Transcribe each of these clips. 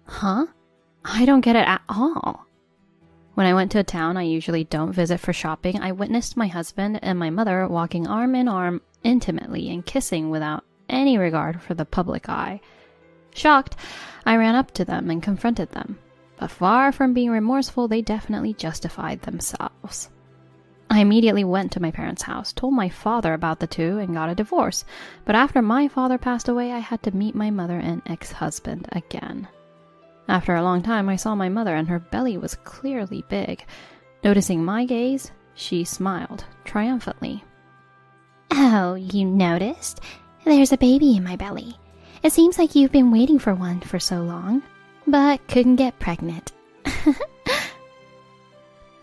Huh? I don't get it at all. When I went to a town I usually don't visit for shopping, I witnessed my husband and my mother walking arm in arm intimately and kissing without any regard for the public eye. Shocked, I ran up to them and confronted them, but far from being remorseful, they definitely justified themselves. I immediately went to my parents' house, told my father about the two, and got a divorce, but after my father passed away, I had to meet my mother and ex-husband again. After a long time, I saw my mother, and her belly was clearly big. Noticing my gaze, she smiled triumphantly. Oh, you noticed? There's a baby in my belly. It seems like you've been waiting for one for so long, but couldn't get pregnant.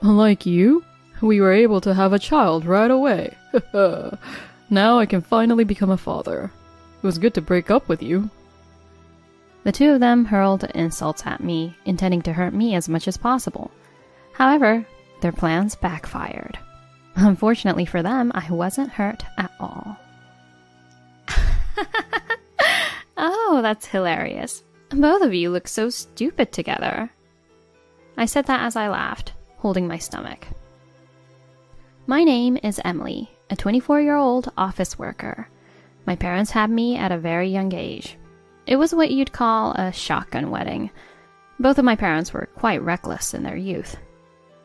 Like you, we were able to have a child right away. Now I can finally become a father. It was good to break up with you. The two of them hurled insults at me, intending to hurt me as much as possible. However, their plans backfired. Unfortunately for them, I wasn't hurt at all. Oh, that's hilarious. Both of you look so stupid together. I said that as I laughed, holding my stomach. My name is Emily, a 24-year-old office worker. My parents had me at a very young age. It was what you'd call a shotgun wedding. Both of my parents were quite reckless in their youth.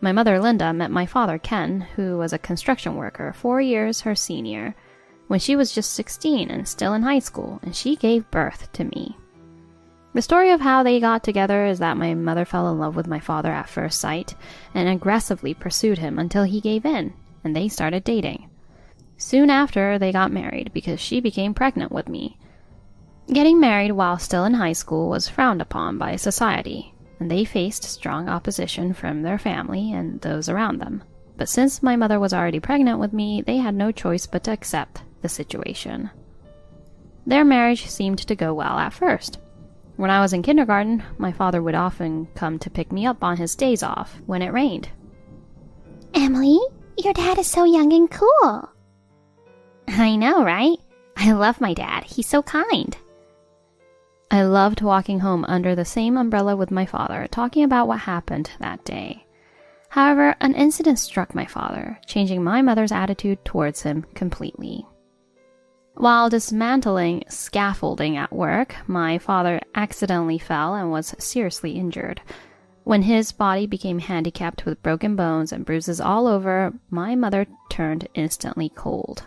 My mother, Linda, met my father, Ken, who was a construction worker 4 years her senior, when she was just 16 and still in high school, and she gave birth to me. The story of how they got together is that my mother fell in love with my father at first sight and aggressively pursued him until he gave in, and they started dating. Soon after, they got married because she became pregnant with me. Getting married while still in high school was frowned upon by society, and they faced strong opposition from their family and those around them. But since my mother was already pregnant with me, they had no choice but to accept the situation. Their marriage seemed to go well at first. When I was in kindergarten, my father would often come to pick me up on his days off when it rained. Emily, your dad is so young and cool. I know, right? I love my dad. He's so kind. I loved walking home under the same umbrella with my father, talking about what happened that day. However, an incident struck my father, changing my mother's attitude towards him completely. While dismantling scaffolding at work, my father accidentally fell and was seriously injured. When his body became handicapped with broken bones and bruises all over, my mother turned instantly cold.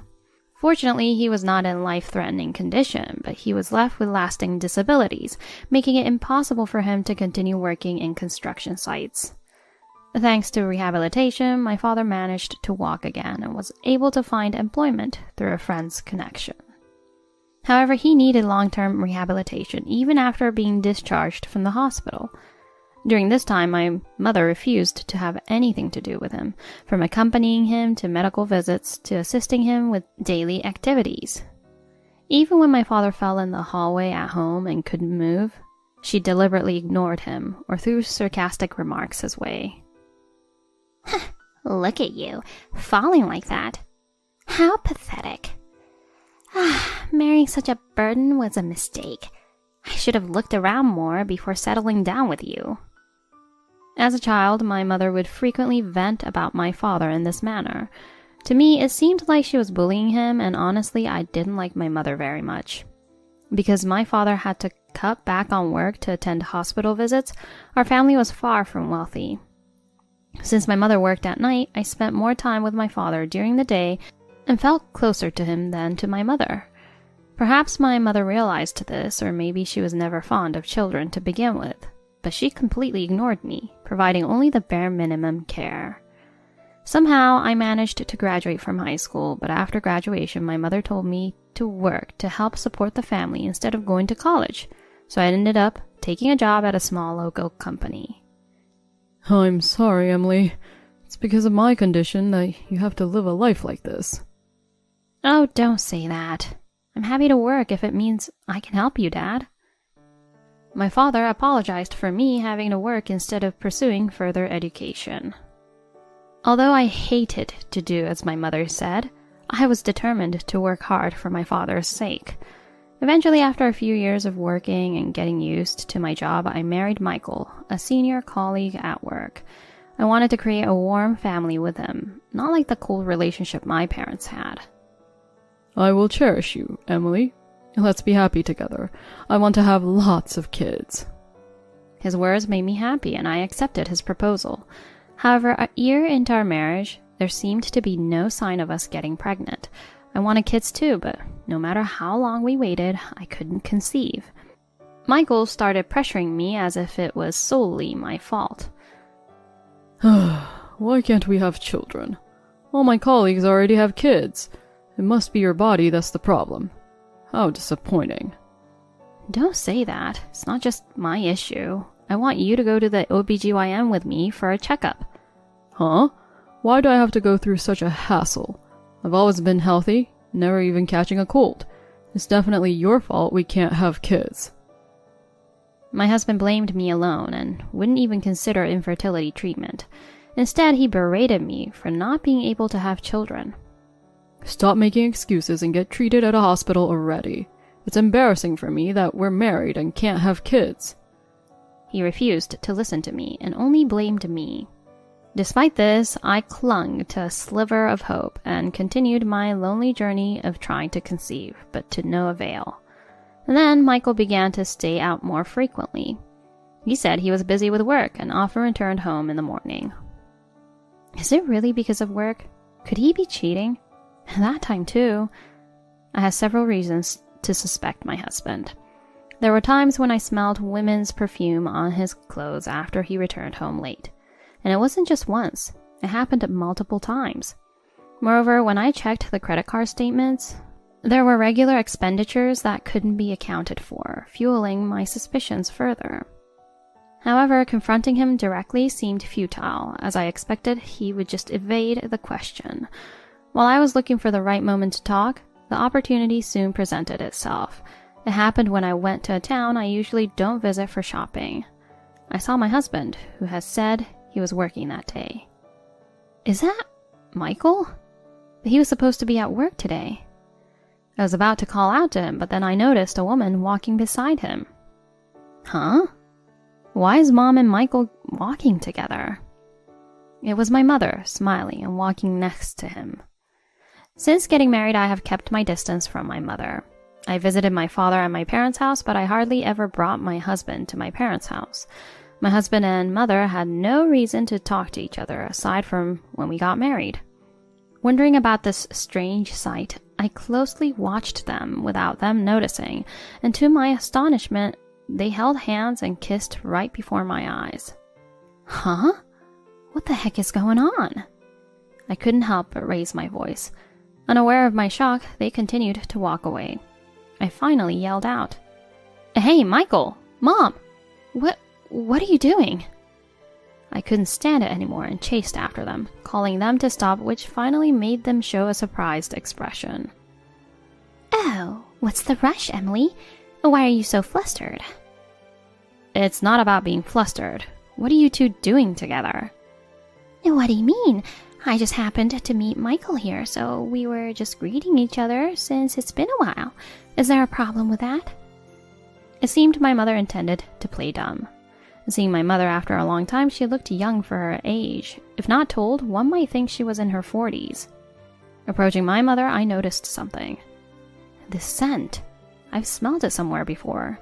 Fortunately, he was not in life-threatening condition, but he was left with lasting disabilities, making it impossible for him to continue working in construction sites. Thanks to rehabilitation, my father managed to walk again and was able to find employment through a friend's connection. However, he needed long-term rehabilitation even after being discharged from the hospital. During this time, my mother refused to have anything to do with him, from accompanying him to medical visits to assisting him with daily activities. Even when my father fell in the hallway at home and couldn't move, she deliberately ignored him or threw sarcastic remarks his way. Look at you, falling like that. How pathetic. Marrying such a burden was a mistake. I should have looked around more before settling down with you. As a child, my mother would frequently vent about my father in this manner. To me, it seemed like she was bullying him, and honestly, I didn't like my mother very much. Because my father had to cut back on work to attend hospital visits, our family was far from wealthy. Since my mother worked at night, I spent more time with my father during the day and felt closer to him than to my mother. Perhaps my mother realized this, or maybe she was never fond of children to begin with, but she completely ignored me, providing only the bare minimum care. Somehow, I managed to graduate from high school, but after graduation, my mother told me to work to help support the family instead of going to college, so I ended up taking a job at a small local company. I'm sorry, Emily. It's because of my condition that you have to live a life like this. Oh, don't say that. I'm happy to work if it means I can help you, Dad. My father apologized for me having to work instead of pursuing further education. Although I hated to do as my mother said, I was determined to work hard for my father's sake. Eventually, after a few years of working and getting used to my job, I married Michael, a senior colleague at work. I wanted to create a warm family with him, not like the cold relationship my parents had. I will cherish you, Emily. Let's be happy together. I want to have lots of kids. His words made me happy, and I accepted his proposal. However, a year into our marriage, there seemed to be no sign of us getting pregnant. I wanted kids too, but no matter how long we waited, I couldn't conceive. Michael started pressuring me as if it was solely my fault. Why can't we have children? All my colleagues already have kids. It must be your body that's the problem. How disappointing. Don't say that. It's not just my issue. I want you to go to the OBGYN with me for a checkup. Huh? Why do I have to go through such a hassle? I've always been healthy, never even catching a cold. It's definitely your fault we can't have kids. My husband blamed me alone and wouldn't even consider infertility treatment. Instead, he berated me for not being able to have children. Stop making excuses and get treated at a hospital already. It's embarrassing for me that we're married and can't have kids. He refused to listen to me and only blamed me. Despite this, I clung to a sliver of hope and continued my lonely journey of trying to conceive, but to no avail. And then Michael began to stay out more frequently. He said he was busy with work and often returned home in the morning. Is it really because of work? Could he be cheating? At that time too. I had several reasons to suspect my husband. There were times when I smelled women's perfume on his clothes after he returned home late. And it wasn't just once. It happened multiple times. Moreover, when I checked the credit card statements, there were regular expenditures that couldn't be accounted for, fueling my suspicions further. However, confronting him directly seemed futile, as I expected he would just evade the question. While I was looking for the right moment to talk, the opportunity soon presented itself. It happened when I went to a town I usually don't visit for shopping. I saw my husband, who has said he was working that day. Is that Michael? He was supposed to be at work today. I was about to call out to him, but then I noticed a woman walking beside him. Huh? Why is Mom and Michael walking together? It was my mother, smiling and walking next to him. Since getting married, I have kept my distance from my mother. I visited my father at my parents' house, but I hardly ever brought my husband to my parents' house. My husband and mother had no reason to talk to each other aside from when we got married. Wondering about this strange sight, I closely watched them without them noticing, and to my astonishment, they held hands and kissed right before my eyes. Huh? What the heck is going on? I couldn't help but raise my voice. Unaware of my shock, they continued to walk away. I finally yelled out, "Hey, Michael! Mom! What are you doing?" I couldn't stand it anymore and chased after them, calling them to stop, which finally made them show a surprised expression. Oh, what's the rush, Emily? Why are you so flustered? It's not about being flustered. What are you two doing together? What do you mean? I just happened to meet Michael here, so we were just greeting each other since it's been a while. Is there a problem with that? It seemed my mother intended to play dumb. Seeing my mother after a long time, she looked young for her age. If not told, one might think she was in her 40s. Approaching my mother, I noticed something. This scent. I've smelled it somewhere before.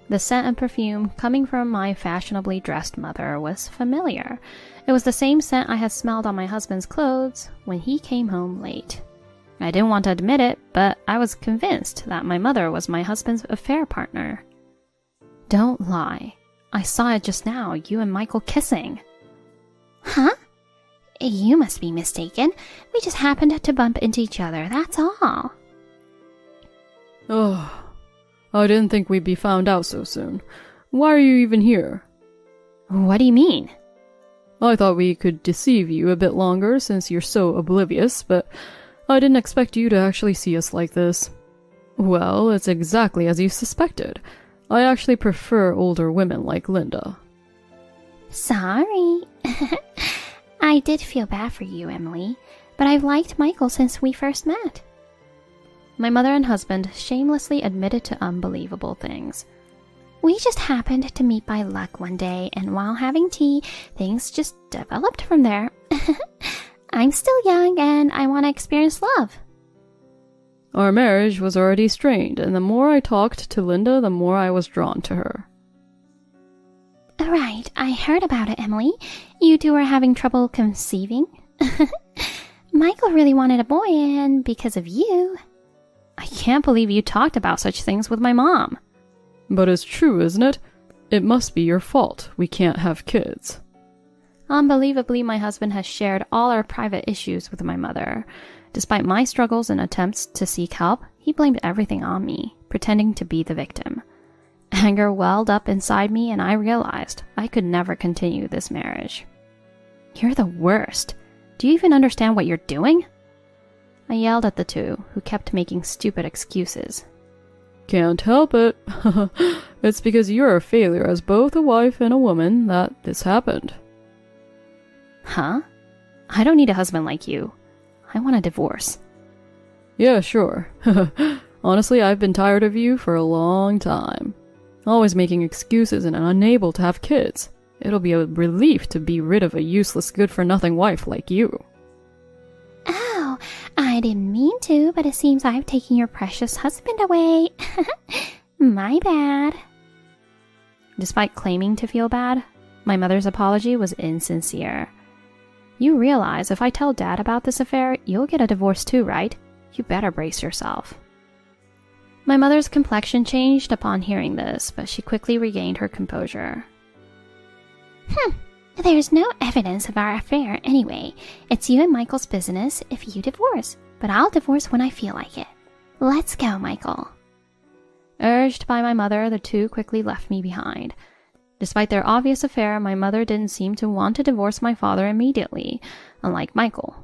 The scent and perfume coming from my fashionably dressed mother was familiar. It was the same scent I had smelled on my husband's clothes when he came home late. I didn't want to admit it, but I was convinced that my mother was my husband's affair partner. Don't lie. I saw it just now, you and Michael kissing. Huh? You must be mistaken. We just happened to bump into each other, that's all. Oh, I didn't think we'd be found out so soon. Why are you even here? What do you mean? I thought we could deceive you a bit longer since you're so oblivious, but I didn't expect you to actually see us like this. Well, it's exactly as you suspected. I actually prefer older women like Linda. Sorry. I did feel bad for you, Emily, but I've liked Michael since we first met. My mother and husband shamelessly admitted to unbelievable things. We just happened to meet by luck one day, and while having tea, things just developed from there. I'm still young, and I want to experience love. Our marriage was already strained, and the more I talked to Linda, the more I was drawn to her. Right, I heard about it, Emily. You two are having trouble conceiving. Michael really wanted a boy, and because of you... I can't believe you talked about such things with my mom. But it's true, isn't it? It must be your fault. We can't have kids. Unbelievably, my husband has shared all our private issues with my mother. Despite my struggles and attempts to seek help, he blamed everything on me, pretending to be the victim. Anger welled up inside me, and I realized I could never continue this marriage. You're the worst. Do you even understand what you're doing? I yelled at the two, who kept making stupid excuses. Can't help it. It's because you're a failure as both a wife and a woman that this happened. Huh? I don't need a husband like you. I want a divorce. Yeah, sure. Honestly, I've been tired of you for a long time. Always making excuses and unable to have kids. It'll be a relief to be rid of a useless, good-for-nothing wife like you. Oh, I didn't mean to, but it seems I've taken your precious husband away. My bad. Despite claiming to feel bad, my mother's apology was insincere. You realize if I tell Dad about this affair, you'll get a divorce too, right? You better brace yourself. My mother's complexion changed upon hearing this, but she quickly regained her composure. There's no evidence of our affair anyway. It's you and Michael's business if you divorce, but I'll divorce when I feel like it. Let's go, Michael. Urged by my mother, the two quickly left me behind. Despite their obvious affair, my mother didn't seem to want to divorce my father immediately, unlike Michael.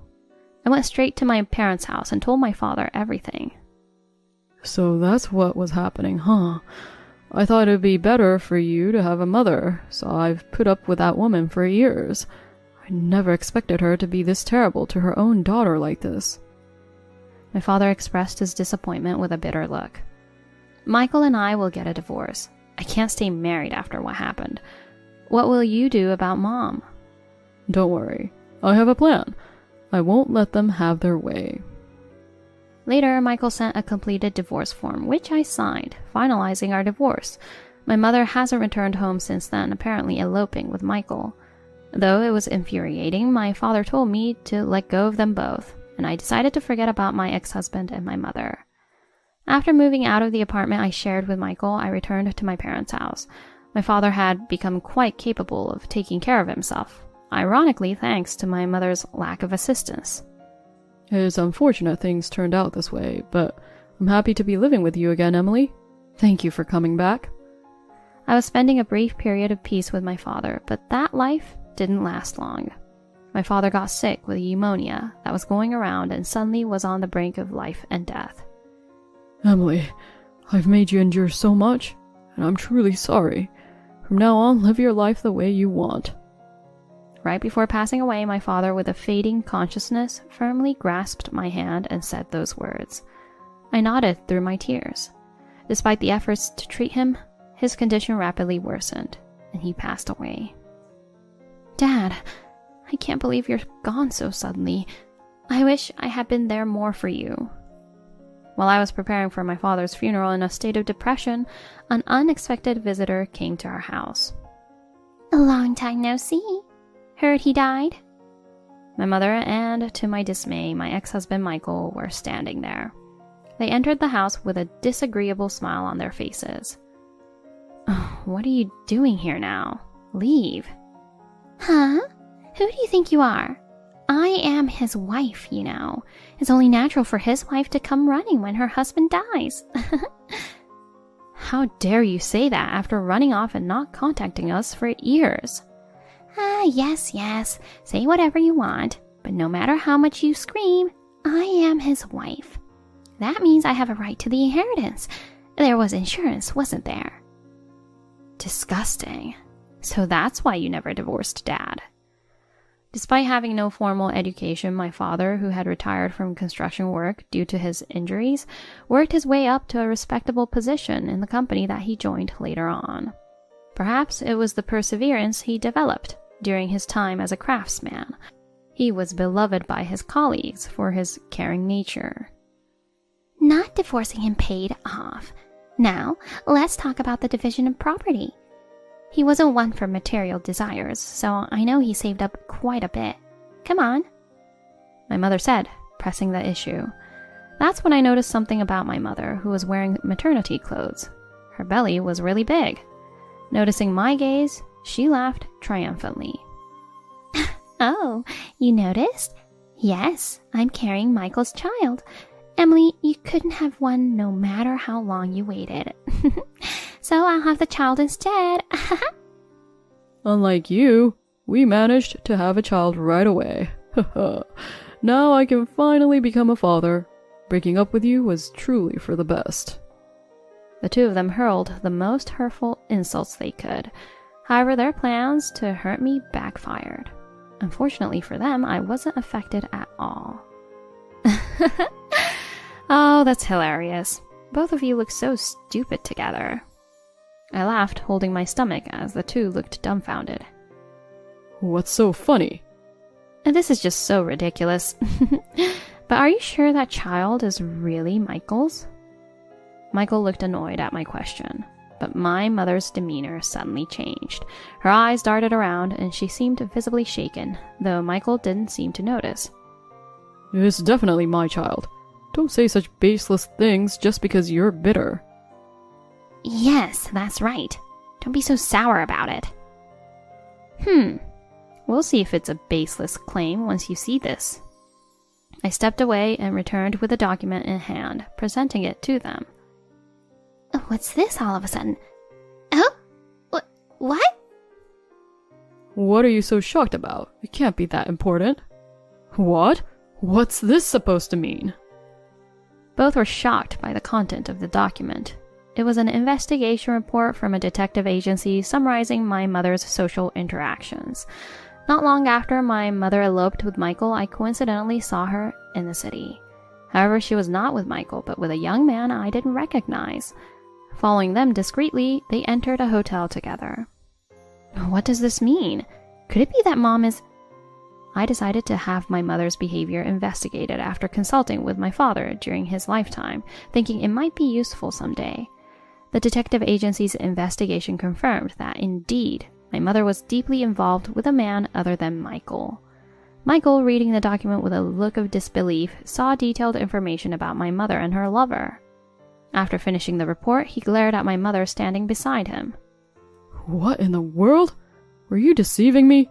I went straight to my parents' house and told my father everything. So that's what was happening, huh? I thought it'd be better for you to have a mother, so I've put up with that woman for years. I never expected her to be this terrible to her own daughter like this. My father expressed his disappointment with a bitter look. Michael and I will get a divorce. I can't stay married after what happened. What will you do about Mom? Don't worry. I have a plan. I won't let them have their way. Later, Michael sent a completed divorce form, which I signed, finalizing our divorce. My mother hasn't returned home since then, apparently eloping with Michael. Though it was infuriating, my father told me to let go of them both, and I decided to forget about my ex-husband and my mother. After moving out of the apartment I shared with Michael, I returned to my parents' house. My father had become quite capable of taking care of himself, ironically thanks to my mother's lack of assistance. It is unfortunate things turned out this way, but I'm happy to be living with you again, Emily. Thank you for coming back. I was spending a brief period of peace with my father, but that life didn't last long. My father got sick with pneumonia that was going around and suddenly was on the brink of life and death. Emily, I've made you endure so much, and I'm truly sorry. From now on, live your life the way you want. Right before passing away, my father, with a fading consciousness, firmly grasped my hand and said those words. I nodded through my tears. Despite the efforts to treat him, his condition rapidly worsened, and he passed away. Dad, I can't believe you're gone so suddenly. I wish I had been there more for you. While I was preparing for my father's funeral in a state of depression, an unexpected visitor came to our house. A long time no see. Heard he died? My mother and, to my dismay, my ex-husband Michael were standing there. They entered the house with a disagreeable smile on their faces. Oh, what are you doing here now? Leave. Huh? Who do you think you are? I am his wife, you know. It's only natural for his wife to come running when her husband dies. How dare you say that after running off and not contacting us for years? Yes. Say whatever you want, but no matter how much you scream, I am his wife. That means I have a right to the inheritance. There was insurance, wasn't there? Disgusting. So that's why you never divorced Dad. Despite having no formal education, my father, who had retired from construction work due to his injuries, worked his way up to a respectable position in the company that he joined later on. Perhaps it was the perseverance he developed during his time as a craftsman. He was beloved by his colleagues for his caring nature. Not divorcing him paid off. Now, let's talk about the division of property. He wasn't one for material desires, so I know he saved up quite a bit. Come on. My mother said, pressing the issue. That's when I noticed something about my mother, who was wearing maternity clothes. Her belly was really big. Noticing my gaze, she laughed triumphantly. Oh, you noticed? Yes, I'm carrying Michael's child. Emily, you couldn't have one no matter how long you waited. So I'll have the child instead. Unlike you, we managed to have a child right away. Now I can finally become a father. Breaking up with you was truly for the best. The two of them hurled the most hurtful insults they could. However, their plans to hurt me backfired. Unfortunately for them, I wasn't affected at all. Oh, that's hilarious. Both of you look so stupid together. I laughed, holding my stomach as the two looked dumbfounded. What's so funny? This is just so ridiculous. But are you sure that child is really Michael's? Michael looked annoyed at my question, but my mother's demeanor suddenly changed. Her eyes darted around and she seemed visibly shaken, though Michael didn't seem to notice. It's definitely my child. Don't say such baseless things just because you're bitter. Yes, that's right. Don't be so sour about it. We'll see if it's a baseless claim once you see this. I stepped away and returned with the document in hand, presenting it to them. What's this all of a sudden? Oh? What? What are you so shocked about? It can't be that important. What? What's this supposed to mean? Both were shocked by the content of the document. It was an investigation report from a detective agency summarizing my mother's social interactions. Not long after my mother eloped with Michael, I coincidentally saw her in the city. However, she was not with Michael, but with a young man I didn't recognize. Following them discreetly, they entered a hotel together. What does this mean? Could it be that Mom is... I decided to have my mother's behavior investigated after consulting with my father during his lifetime, thinking it might be useful someday. The detective agency's investigation confirmed that, indeed, my mother was deeply involved with a man other than Michael. Michael, reading the document with a look of disbelief, saw detailed information about my mother and her lover. After finishing the report, he glared at my mother standing beside him. What in the world? Were you deceiving me?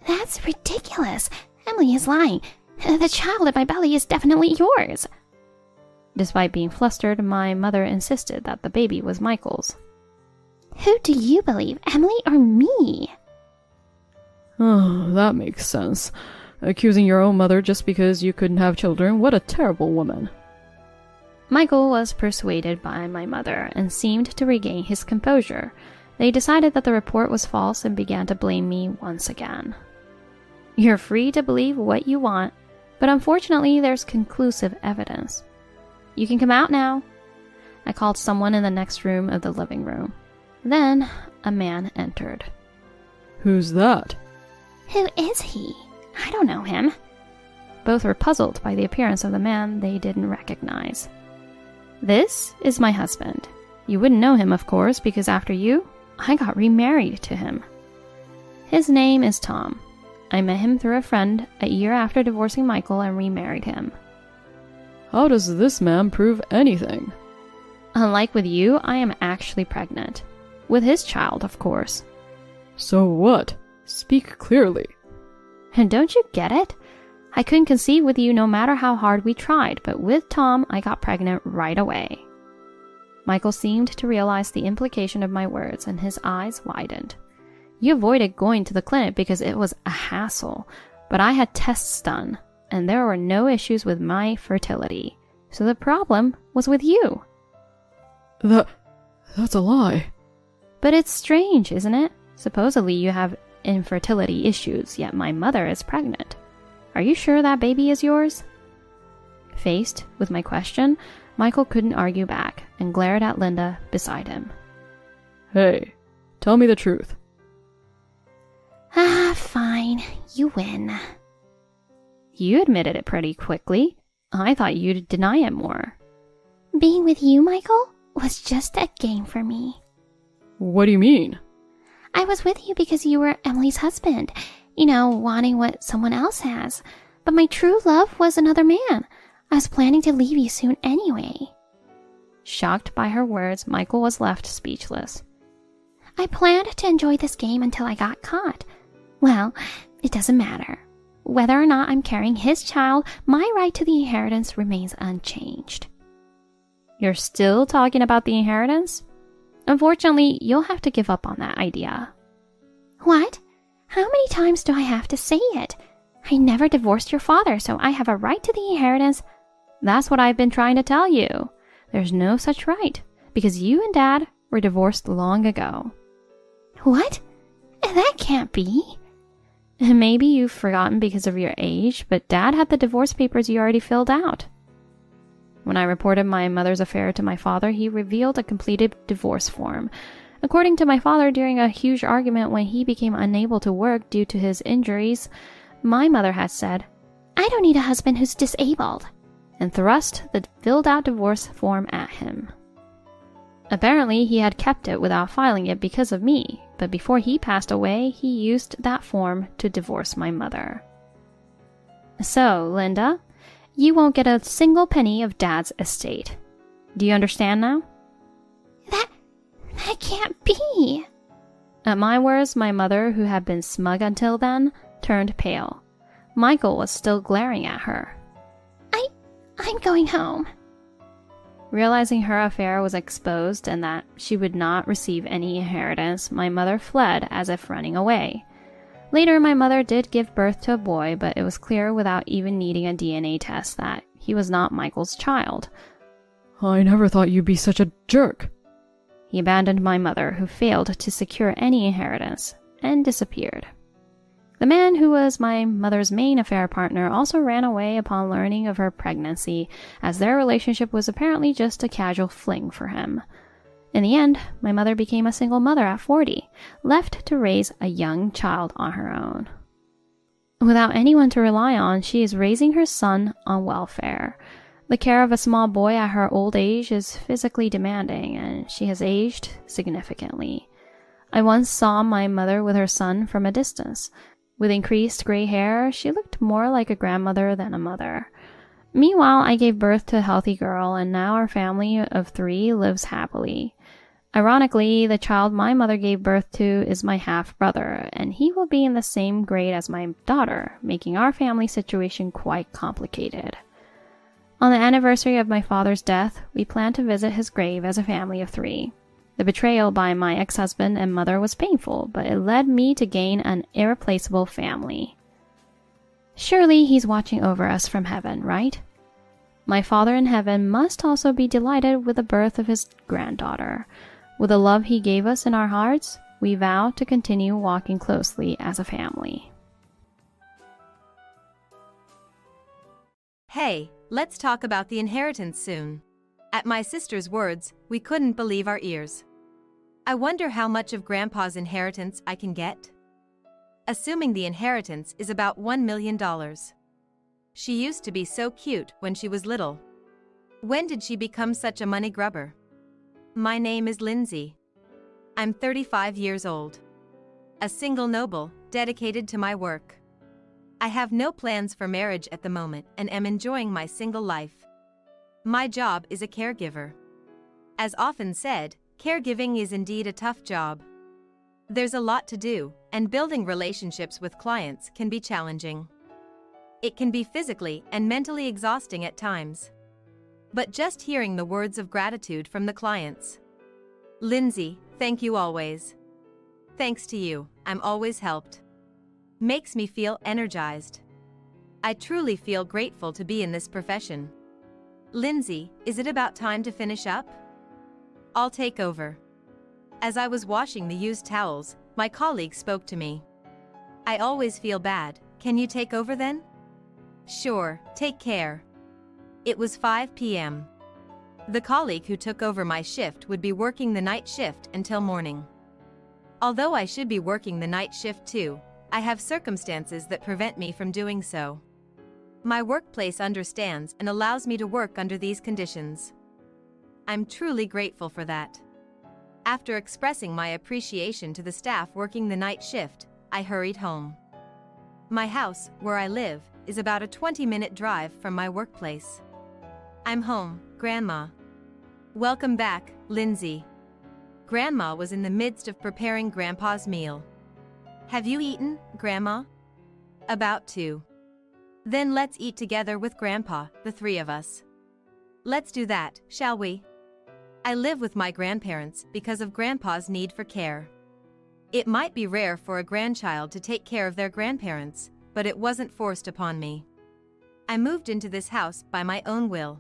That's ridiculous. Emily is lying. The child in my belly is definitely yours. Despite being flustered, my mother insisted that the baby was Michael's. Who do you believe, Emily or me? Oh, that makes sense. Accusing your own mother just because you couldn't have children, what a terrible woman. Michael was persuaded by my mother and seemed to regain his composure. They decided that the report was false and began to blame me once again. You're free to believe what you want, but unfortunately there's conclusive evidence. You can come out now. I called someone in the next room of the living room. Then a man entered. Who's that? Who is he? I don't know him. Both were puzzled by the appearance of the man they didn't recognize. This is my husband. You wouldn't know him, of course, because after you, I got remarried to him. His name is Tom. I met him through a friend a year after divorcing Michael and remarried him. How does this man prove anything? Unlike with you, I am actually pregnant. With his child, of course. So what? Speak clearly. And don't you get it? I couldn't conceive with you no matter how hard we tried, but with Tom, I got pregnant right away. Michael seemed to realize the implication of my words, and his eyes widened. You avoided going to the clinic because it was a hassle, but I had tests done, and there were no issues with my fertility. So the problem was with you. That's a lie. But it's strange, isn't it? Supposedly you have infertility issues, yet my mother is pregnant. Are you sure that baby is yours?" Faced with my question, Michael couldn't argue back and glared at Linda beside him. Hey, tell me the truth. Fine. You win. You admitted it pretty quickly. I thought you'd deny it more. Being with you, Michael, was just a game for me. What do you mean? I was with you because you were Emily's husband. You know, wanting what someone else has. But my true love was another man. I was planning to leave you soon anyway. Shocked by her words, Michael was left speechless. I planned to enjoy this game until I got caught. Well, it doesn't matter. Whether or not I'm carrying his child, my right to the inheritance remains unchanged. You're still talking about the inheritance? Unfortunately, you'll have to give up on that idea. What? How many times do I have to say it? I never divorced your father, so I have a right to the inheritance. That's what I've been trying to tell you. There's no such right, because you and Dad were divorced long ago. What? That can't be. Maybe you've forgotten because of your age, but Dad had the divorce papers you already filled out. When I reported my mother's affair to my father, he revealed a completed divorce form. According to my father, during a huge argument when he became unable to work due to his injuries, my mother had said, "I don't need a husband who's disabled," and thrust the filled-out divorce form at him. Apparently, he had kept it without filing it because of me, but before he passed away, he used that form to divorce my mother. So, Linda, you won't get a single penny of Dad's estate. Do you understand now? That can't be. At my words, my mother, who had been smug until then, turned pale. Michael was still glaring at her. I'm going home. Realizing her affair was exposed and that she would not receive any inheritance, my mother fled as if running away. Later, my mother did give birth to a boy, but it was clear without even needing a DNA test that he was not Michael's child. I never thought you'd be such a jerk. He abandoned my mother, who failed to secure any inheritance, and disappeared. The man who was my mother's main affair partner also ran away upon learning of her pregnancy, as their relationship was apparently just a casual fling for him. In the end, my mother became a single mother at 40, left to raise a young child on her own. Without anyone to rely on, she is raising her son on welfare. The care of a small boy at her old age is physically demanding, and she has aged significantly. I once saw my mother with her son from a distance. With increased gray hair, she looked more like a grandmother than a mother. Meanwhile, I gave birth to a healthy girl, and now our family of 3 lives happily. Ironically, the child my mother gave birth to is my half-brother, and he will be in the same grade as my daughter, making our family situation quite complicated. On the anniversary of my father's death, we plan to visit his grave as a family of 3. The betrayal by my ex-husband and mother was painful, but it led me to gain an irreplaceable family. Surely he's watching over us from heaven, right? My Father in heaven must also be delighted with the birth of his granddaughter. With the love he gave us in our hearts, we vow to continue walking closely as a family. Hey, let's talk about the inheritance soon. At my sister's words, we couldn't believe our ears. I wonder how much of Grandpa's inheritance I can get? Assuming the inheritance is about $1 million. She used to be so cute when she was little. When did she become such a money grubber? My name is Lindsay. I'm 35 years old. A single noble, dedicated to my work. I have no plans for marriage at the moment and am enjoying my single life. My job is a caregiver. As often said, caregiving is indeed a tough job. There's a lot to do, and building relationships with clients can be challenging. It can be physically and mentally exhausting at times. But just hearing the words of gratitude from the clients. Lindsay, thank you always. Thanks to you, I'm always helped. Makes me feel energized. I truly feel grateful to be in this profession. Lindsay, is it about time to finish up? I'll take over. As I was washing the used towels, my colleague spoke to me. I always feel bad. Can you take over then? Sure, take care. It was 5 p.m. The colleague who took over my shift would be working the night shift until morning. Although I should be working the night shift too, I have circumstances that prevent me from doing so. My workplace understands and allows me to work under these conditions. I'm truly grateful for that. After expressing my appreciation to the staff working the night shift, I hurried home. My house, where I live, is about a 20-minute drive from my workplace. I'm home, Grandma. Welcome back, Lindsay. Grandma was in the midst of preparing Grandpa's meal. Have you eaten, Grandma? About to. Then let's eat together with Grandpa, the three of us. Let's do that, shall we? I live with my grandparents because of Grandpa's need for care. It might be rare for a grandchild to take care of their grandparents, but it wasn't forced upon me. I moved into this house by my own will.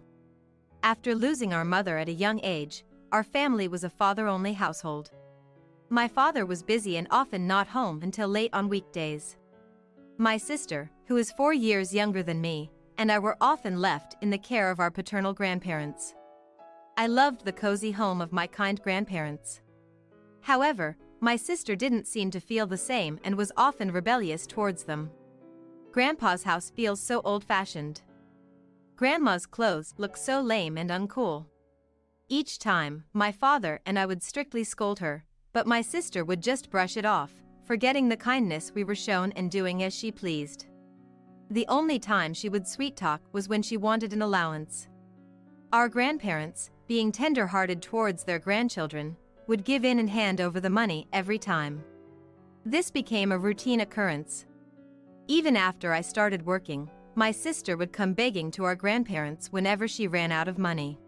After losing our mother at a young age, our family was a father-only household. My father was busy and often not home until late on weekdays. My sister, who is 4 years younger than me, and I were often left in the care of our paternal grandparents. I loved the cozy home of my kind grandparents. However, my sister didn't seem to feel the same and was often rebellious towards them. Grandpa's house feels so old-fashioned. Grandma's clothes look so lame and uncool. Each time, my father and I would strictly scold her, but my sister would just brush it off, forgetting the kindness we were shown and doing as she pleased. The only time she would sweet-talk was when she wanted an allowance. Our grandparents, being tender-hearted towards their grandchildren, would give in and hand over the money every time. This became a routine occurrence. Even after I started working, my sister would come begging to our grandparents whenever she ran out of money.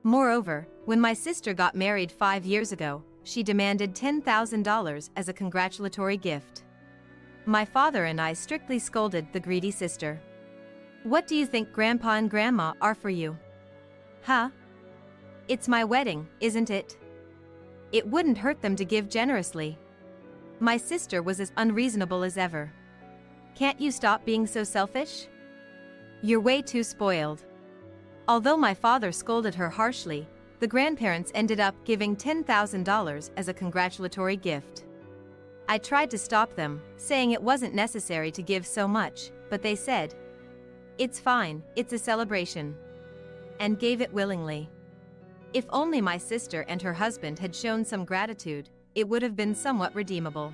Moreover, when my sister got married 5 years ago, she demanded $10,000 as a congratulatory gift. My father and I strictly scolded the greedy sister. What do you think Grandpa and Grandma are for you? Huh? It's my wedding, isn't it? It wouldn't hurt them to give generously. My sister was as unreasonable as ever. Can't you stop being so selfish? You're way too spoiled. Although my father scolded her harshly, the grandparents ended up giving $10,000 as a congratulatory gift. I tried to stop them, saying it wasn't necessary to give so much, but they said, "It's fine, it's a celebration," and gave it willingly. If only my sister and her husband had shown some gratitude, it would have been somewhat redeemable.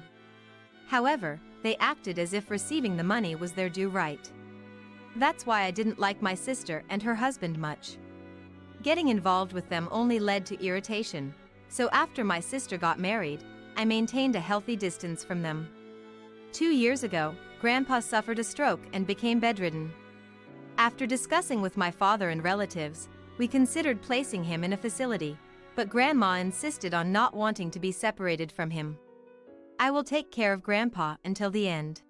However, they acted as if receiving the money was their due right. That's why I didn't like my sister and her husband much. Getting involved with them only led to irritation, so after my sister got married, I maintained a healthy distance from them. 2 years ago, Grandpa suffered a stroke and became bedridden. After discussing with my father and relatives, we considered placing him in a facility, but Grandma insisted on not wanting to be separated from him. I will take care of Grandpa until the end.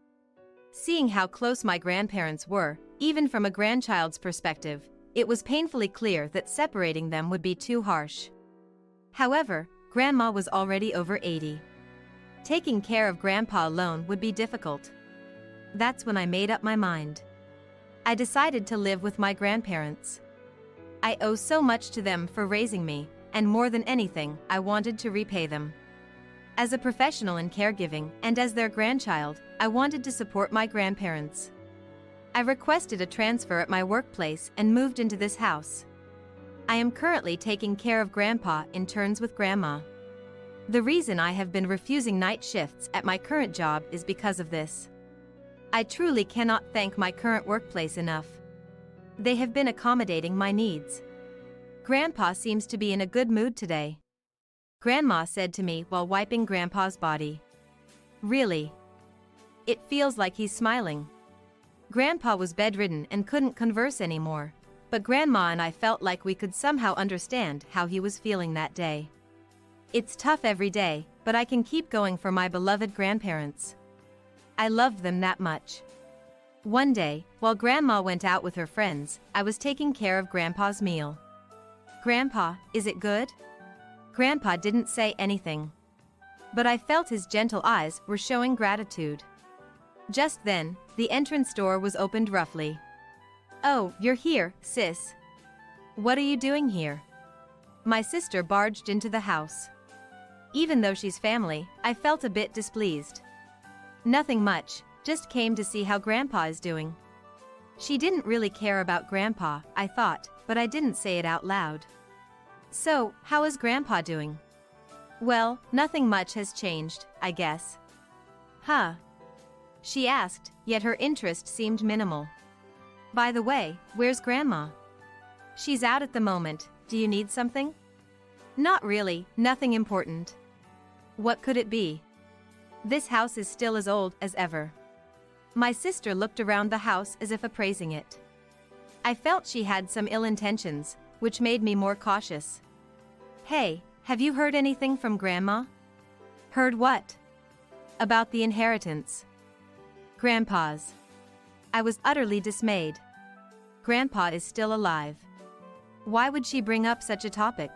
Seeing how close my grandparents were, even from a grandchild's perspective, it was painfully clear that separating them would be too harsh. However, Grandma was already over 80. Taking care of Grandpa alone would be difficult. That's when I made up my mind. I decided to live with my grandparents. I owe so much to them for raising me, and more than anything, I wanted to repay them. As a professional in caregiving and as their grandchild, I wanted to support my grandparents. I requested a transfer at my workplace and moved into this house. I am currently taking care of Grandpa in turns with Grandma. The reason I have been refusing night shifts at my current job is because of this. I truly cannot thank my current workplace enough. They have been accommodating my needs. Grandpa seems to be in a good mood today, Grandma said to me while wiping Grandpa's body. Really? It feels like he's smiling. Grandpa was bedridden and couldn't converse anymore, but Grandma and I felt like we could somehow understand how he was feeling that day. It's tough every day, but I can keep going for my beloved grandparents. I loved them that much. One day, while Grandma went out with her friends, I was taking care of Grandpa's meal. "Grandpa, is it good?" Grandpa didn't say anything, but I felt his gentle eyes were showing gratitude. Just then, the entrance door was opened roughly. "Oh, you're here, sis. What are you doing here?" My sister barged into the house. Even though she's family, I felt a bit displeased. "Nothing much, just came to see how Grandpa is doing." She didn't really care about Grandpa, I thought, but I didn't say it out loud. "So, how is Grandpa doing?" "Well, nothing much has changed, I guess." "Huh?" she asked, yet her interest seemed minimal. "By the way, where's Grandma?" "She's out at the moment. Do you need something?" "Not really, nothing important." "What could it be?" "This house is still as old as ever." My sister looked around the house as if appraising it. I felt she had some ill intentions, which made me more cautious. "Hey, have you heard anything from Grandma?" "Heard what?" "About the inheritance." "Grandpa's." I was utterly dismayed. Grandpa is still alive. Why would she bring up such a topic?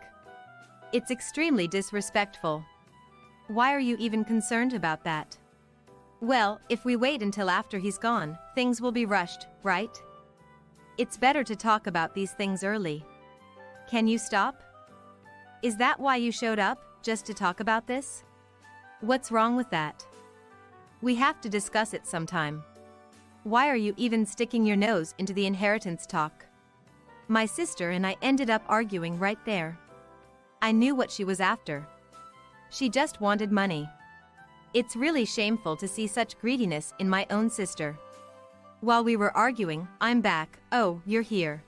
It's extremely disrespectful. Why are you even concerned about that? "Well, if we wait until after he's gone, things will be rushed, right? It's better to talk about these things early." "Can you stop? Is that why you showed up, just to talk about this? What's wrong with that? We have to discuss it sometime. Why are you even sticking your nose into the inheritance talk?" My sister and I ended up arguing right there. I knew what she was after. She just wanted money. It's really shameful to see such greediness in my own sister. While we were arguing, "I'm back. Oh, you're here."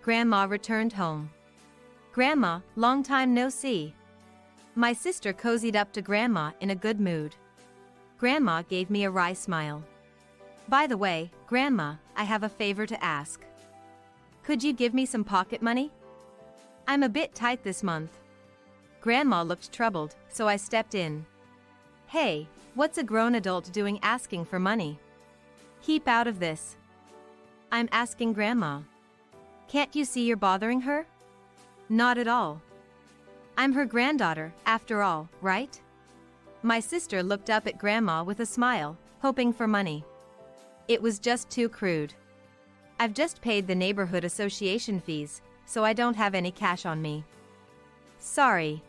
Grandma returned home. "Grandma, long time no see." My sister cozied up to Grandma in a good mood. Grandma gave me a wry smile. "By the way, Grandma, I have a favor to ask. Could you give me some pocket money? I'm a bit tight this month." Grandma looked troubled, so I stepped in. "Hey, what's a grown adult doing asking for money? Keep out of this." "I'm asking Grandma. Can't you see you're bothering her?" "Not at all. I'm her granddaughter, after all, right?" My sister looked up at Grandma with a smile, hoping for money. It was just too crude. "I've just paid the neighborhood association fees, so I don't have any cash on me." "Sorry."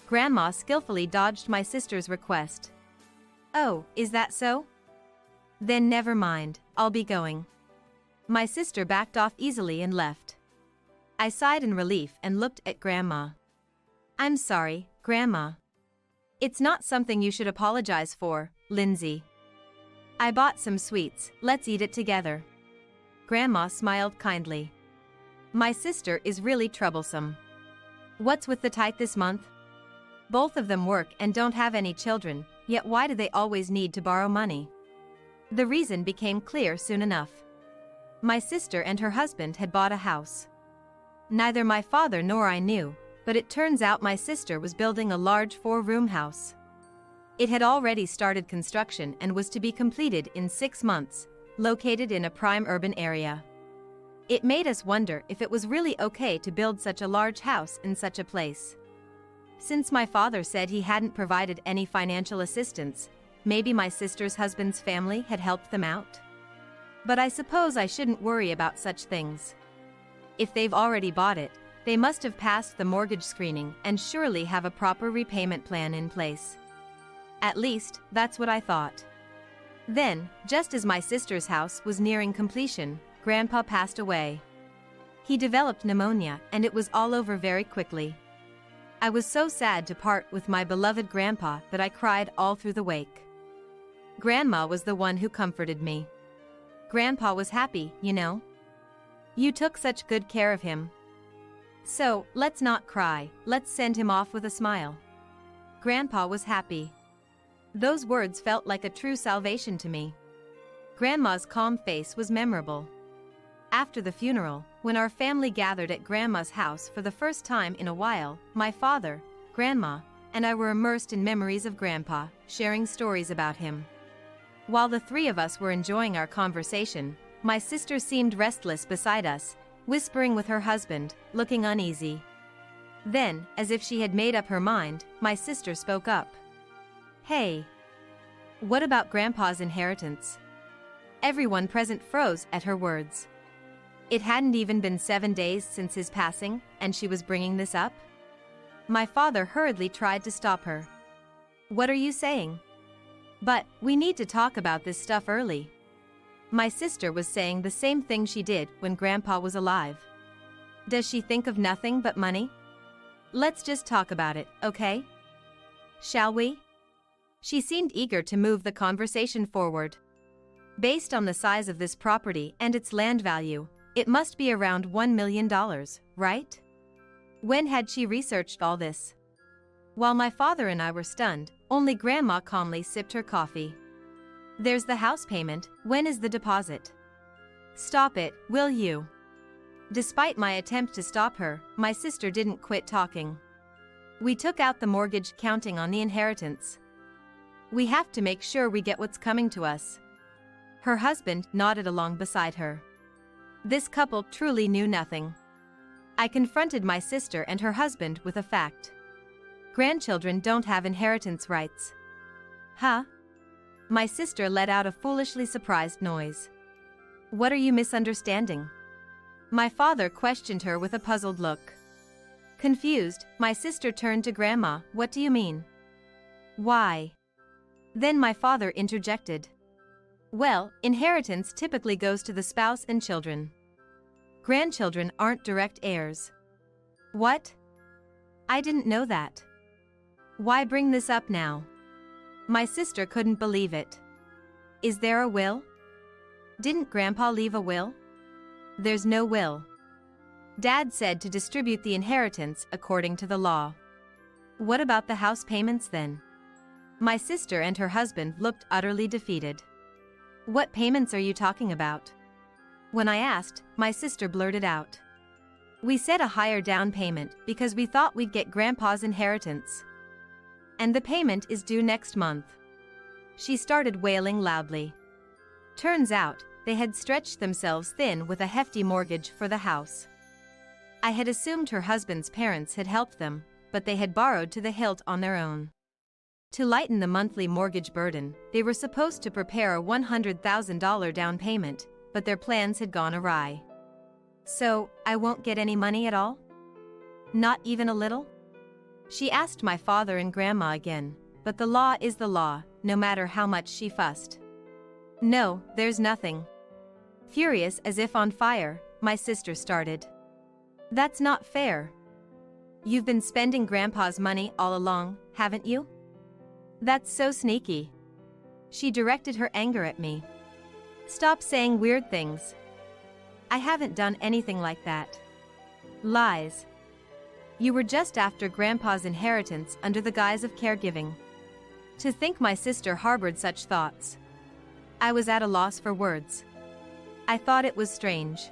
Grandma skillfully dodged my sister's request. "Oh, is that so? Then never mind, I'll be going." My sister backed off easily and left. I sighed in relief and looked at Grandma. "I'm sorry, Grandma. It's not something you should apologize for, Lindsay. I bought some sweets, let's eat it together." Grandma smiled kindly. My sister is really troublesome. What's with the tithe this month? Both of them work and don't have any children, yet why do they always need to borrow money? The reason became clear soon enough. My sister and her husband had bought a house. Neither my father nor I knew, but it turns out my sister was building a large 4-room house. It had already started construction and was to be completed in 6 months, located in a prime urban area. It made us wonder if it was really okay to build such a large house in such a place. Since my father said he hadn't provided any financial assistance, maybe my sister's husband's family had helped them out? But I suppose I shouldn't worry about such things. If they've already bought it, they must have passed the mortgage screening and surely have a proper repayment plan in place. At least, that's what I thought. Then, just as my sister's house was nearing completion, Grandpa passed away. He developed pneumonia and it was all over very quickly. I was so sad to part with my beloved Grandpa that I cried all through the wake. Grandma was the one who comforted me. Grandpa was happy, you know. "You took such good care of him. So, let's not cry, let's send him off with a smile." Grandpa was happy. Those words felt like a true salvation to me. Grandma's calm face was memorable. After the funeral, when our family gathered at Grandma's house for the first time in a while, my father, Grandma, and I were immersed in memories of Grandpa, sharing stories about him. While the 3 of us were enjoying our conversation, my sister seemed restless beside us, whispering with her husband, looking uneasy. Then, as if she had made up her mind, my sister spoke up. "Hey. What about Grandpa's inheritance? Everyone present froze at her words. It hadn't even been 7 days since his passing, and she was bringing this up? My father hurriedly tried to stop her. What are you saying? But we need to talk about this stuff early. My sister was saying the same thing she did when Grandpa was alive. Does she think of nothing but money? Let's just talk about it, okay? Shall we? She seemed eager to move the conversation forward. Based on the size of this property and its land value, it must be around $1 million, right? When had she researched all this? While my father and I were stunned, only Grandma calmly sipped her coffee. There's the house payment. When is the deposit? Stop it, will you? Despite my attempt to stop her, my sister didn't quit talking. We took out the mortgage counting on the inheritance. We have to make sure we get what's coming to us. Her husband nodded along beside her. This couple truly knew nothing. I confronted my sister and her husband with a fact. Grandchildren don't have inheritance rights. Huh? My sister let out a foolishly surprised noise. What are you misunderstanding? My father questioned her with a puzzled look. Confused, my sister turned to Grandma. What do you mean? Why? Then my father interjected. Well, inheritance typically goes to the spouse and children. Grandchildren aren't direct heirs. What? I didn't know that. Why bring this up now? My sister couldn't believe it. Is there a will? Didn't Grandpa leave a will? There's no will. Dad said to distribute the inheritance according to the law. What about the house payments then? My sister and her husband looked utterly defeated. What payments are you talking about? When I asked, my sister blurted out. We set a higher down payment because we thought we'd get Grandpa's inheritance. And the payment is due next month. She started wailing loudly. Turns out, they had stretched themselves thin with a hefty mortgage for the house. I had assumed her husband's parents had helped them, but they had borrowed to the hilt on their own. To lighten the monthly mortgage burden, they were supposed to prepare a $100,000 down payment, but their plans had gone awry. So, I won't get any money at all? Not even a little? She asked my father and Grandma again, but the law is the law, no matter how much she fussed. No, there's nothing. Furious as if on fire, my sister started. That's not fair. You've been spending Grandpa's money all along, haven't you? That's so sneaky. She directed her anger at me. Stop saying weird things. I haven't done anything like that. Lies. You were just after Grandpa's inheritance under the guise of caregiving. To think my sister harbored such thoughts. I was at a loss for words. I thought it was strange.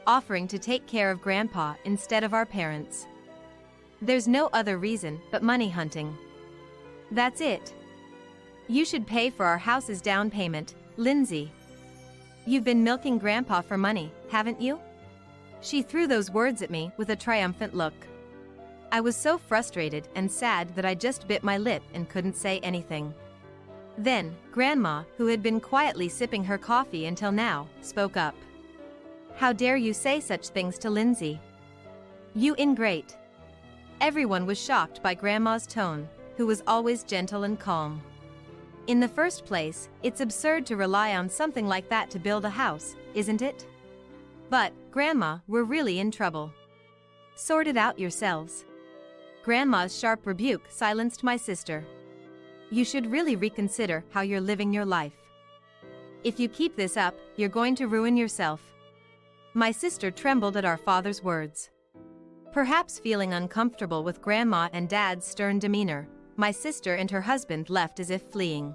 Offering to take care of Grandpa instead of our parents. There's no other reason but money hunting. That's it. You should pay for our house's down payment, Lindsay. You've been milking Grandpa for money, haven't you? She threw those words at me with a triumphant look. I was so frustrated and sad that I just bit my lip and couldn't say anything. Then, Grandma, who had been quietly sipping her coffee until now, spoke up. How dare you say such things to Lindsay? You ingrate. Everyone was shocked by Grandma's tone, who was always gentle and calm. In the first place, it's absurd to rely on something like that to build a house, isn't it? But, Grandma, we're really in trouble. Sort it out yourselves. Grandma's sharp rebuke silenced my sister. You should really reconsider how you're living your life. If you keep this up, you're going to ruin yourself. My sister trembled at our father's words. Perhaps feeling uncomfortable with Grandma and Dad's stern demeanor, my sister and her husband left as if fleeing.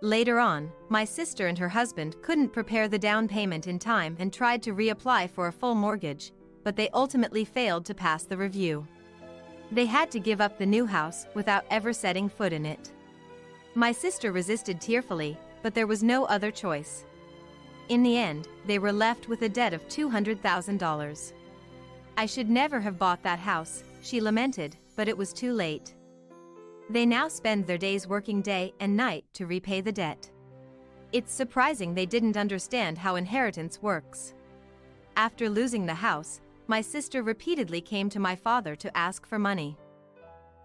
Later on, my sister and her husband couldn't prepare the down payment in time and tried to reapply for a full mortgage, but they ultimately failed to pass the review. They had to give up the new house without ever setting foot in it. My sister resisted tearfully, but there was no other choice. In the end, they were left with a debt of $200,000. I should never have bought that house, she lamented, but it was too late. They now spend their days working day and night to repay the debt. It's surprising they didn't understand how inheritance works. After losing the house, my sister repeatedly came to my father to ask for money.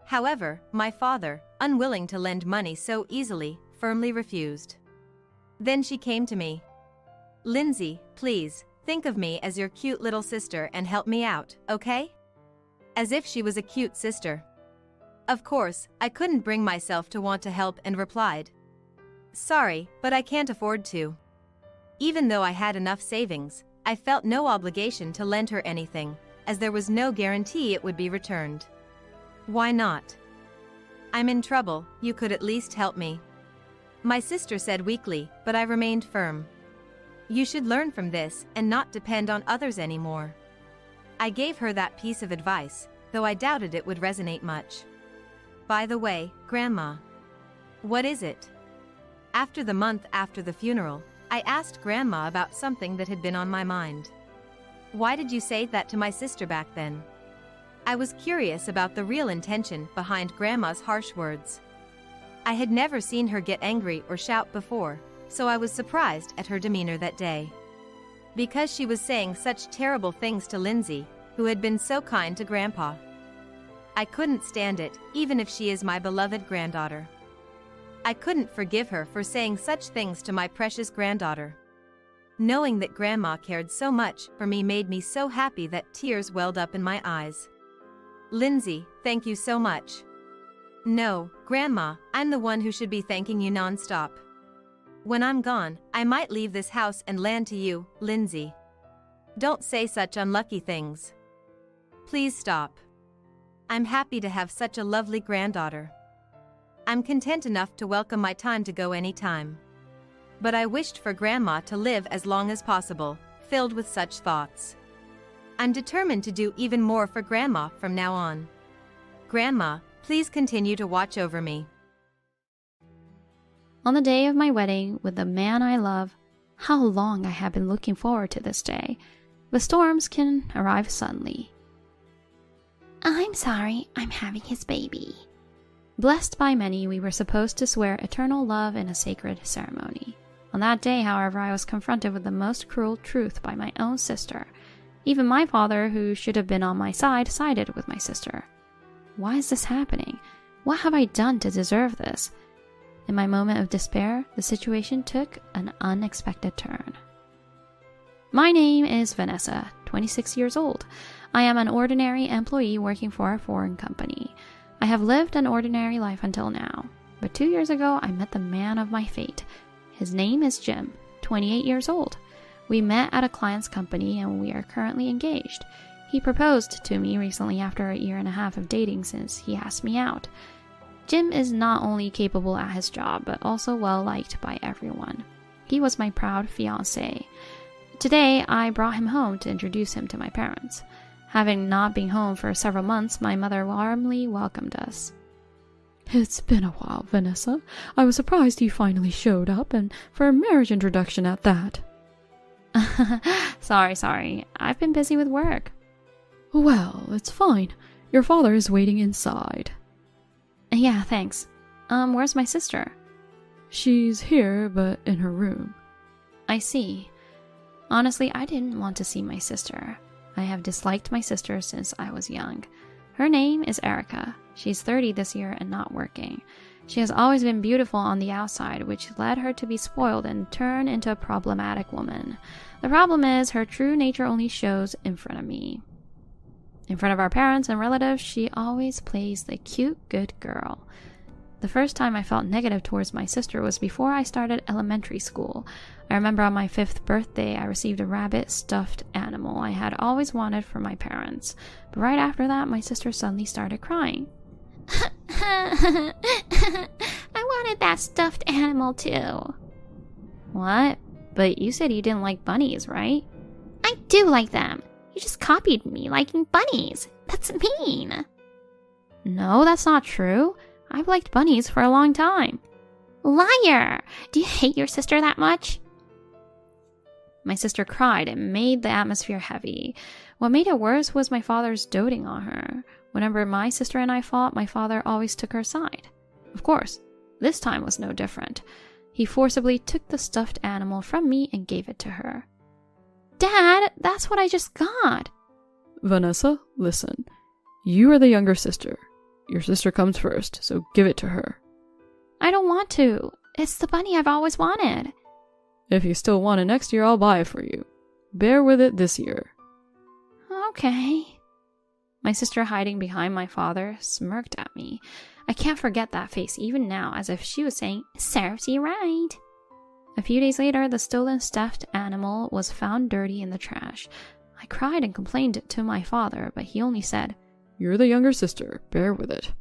However, my father, unwilling to lend money so easily, firmly refused. Then she came to me. "Lindsay, please, think of me as your cute little sister and help me out, okay?" As if she was a cute sister. Of course, I couldn't bring myself to want to help and replied, "Sorry, but I can't afford to." Even though I had enough savings, I felt no obligation to lend her anything, as there was no guarantee it would be returned. Why not? "I'm in trouble, you could at least help me," my sister said weakly, but I remained firm. "You should learn from this and not depend on others anymore." I gave her that piece of advice, though I doubted it would resonate much. "By the way, Grandma." "What is it?" After the month after the funeral, I asked Grandma about something that had been on my mind. "Why did you say that to my sister back then?" I was curious about the real intention behind Grandma's harsh words. I had never seen her get angry or shout before, so I was surprised at her demeanor that day. Because she was saying such terrible things to Lindsay, who had been so kind to Grandpa. I couldn't stand it, even if she is my beloved granddaughter. I couldn't forgive her for saying such things to my precious granddaughter. Knowing that Grandma cared so much for me made me so happy that tears welled up in my eyes. "Lindsay, thank you so much." "No, Grandma, I'm the one who should be thanking you non-stop. When I'm gone, I might leave this house and land to you, Lindsay. Don't say such unlucky things. Please stop. I'm happy to have such a lovely granddaughter. I'm content enough to welcome my time to go any time. But I wished for Grandma to live as long as possible, filled with such thoughts. I'm determined to do even more for Grandma from now on. Grandma, please continue to watch over me." On the day of my wedding with the man I love, how long I have been looking forward to this day. But storms can arrive suddenly. "I'm sorry, I'm having his baby." Blessed by many, we were supposed to swear eternal love in a sacred ceremony. On that day, however, I was confronted with the most cruel truth by my own sister. Even my father, who should have been on my side, sided with my sister. Why is this happening? What have I done to deserve this? In my moment of despair, the situation took an unexpected turn. My name is Vanessa, 26 years old. I am an ordinary employee working for a foreign company. I have lived an ordinary life until now, but 2 years ago I met the man of my fate. His name is Jim, 28 years old. We met at a client's company and we are currently engaged. He proposed to me recently after a year and a half of dating since he asked me out. Jim is not only capable at his job, but also well liked by everyone. He was my proud fiancé. Today, I brought him home to introduce him to my parents. Having not been home for several months, my mother warmly welcomed us. "It's been a while, Vanessa. I was surprised you finally showed up, and for a marriage introduction at that." Sorry. I've been busy with work. "Well, it's fine. Your father is waiting inside." Yeah, thanks. Where's my sister? "She's here, but in her room." I see. Honestly, I didn't want to see my sister. I have disliked my sister since I was young. Her name is Erica. She's 30 this year and not working. She has always been beautiful on the outside, which led her to be spoiled and turn into a problematic woman. The problem is her true nature only shows in front of me. In front of our parents and relatives, she always plays the cute, good girl. The first time I felt negative towards my sister was before I started elementary school. I remember on my 5th birthday, I received a rabbit stuffed animal I had always wanted for my parents. But right after that, my sister suddenly started crying. "I wanted that stuffed animal too." What? But you said you didn't like bunnies, right? "I do like them. You just copied me liking bunnies. That's mean." No, that's not true. I've liked bunnies for a long time. "Liar! Do you hate your sister that much?" My sister cried and made the atmosphere heavy. What made it worse was my father's doting on her. Whenever my sister and I fought, my father always took her side. Of course, this time was no different. He forcibly took the stuffed animal from me and gave it to her. Dad, that's what I just got. Vanessa, listen. You are the younger sister. Your sister comes first, so give it to her. I don't want to. It's the bunny I've always wanted. If you still want it next year, I'll buy it for you. Bear with it this year. Okay. My sister, hiding behind my father, smirked at me. I can't forget that face even now, as if she was saying, "Serves you right." A few days later, the stolen stuffed animal was found dirty in the trash. I cried and complained to my father, but he only said, You're the younger sister. Bear with it.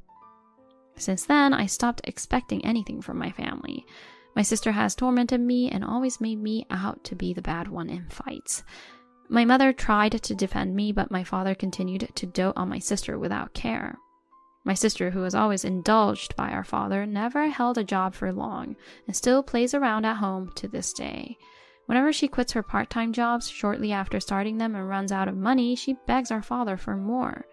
Since then, I stopped expecting anything from my family. My sister has tormented me and always made me out to be the bad one in fights. My mother tried to defend me, but my father continued to dote on my sister without care. My sister, who was always indulged by our father, never held a job for long and still plays around at home to this day. Whenever she quits her part-time jobs shortly after starting them and runs out of money, she begs our father for more.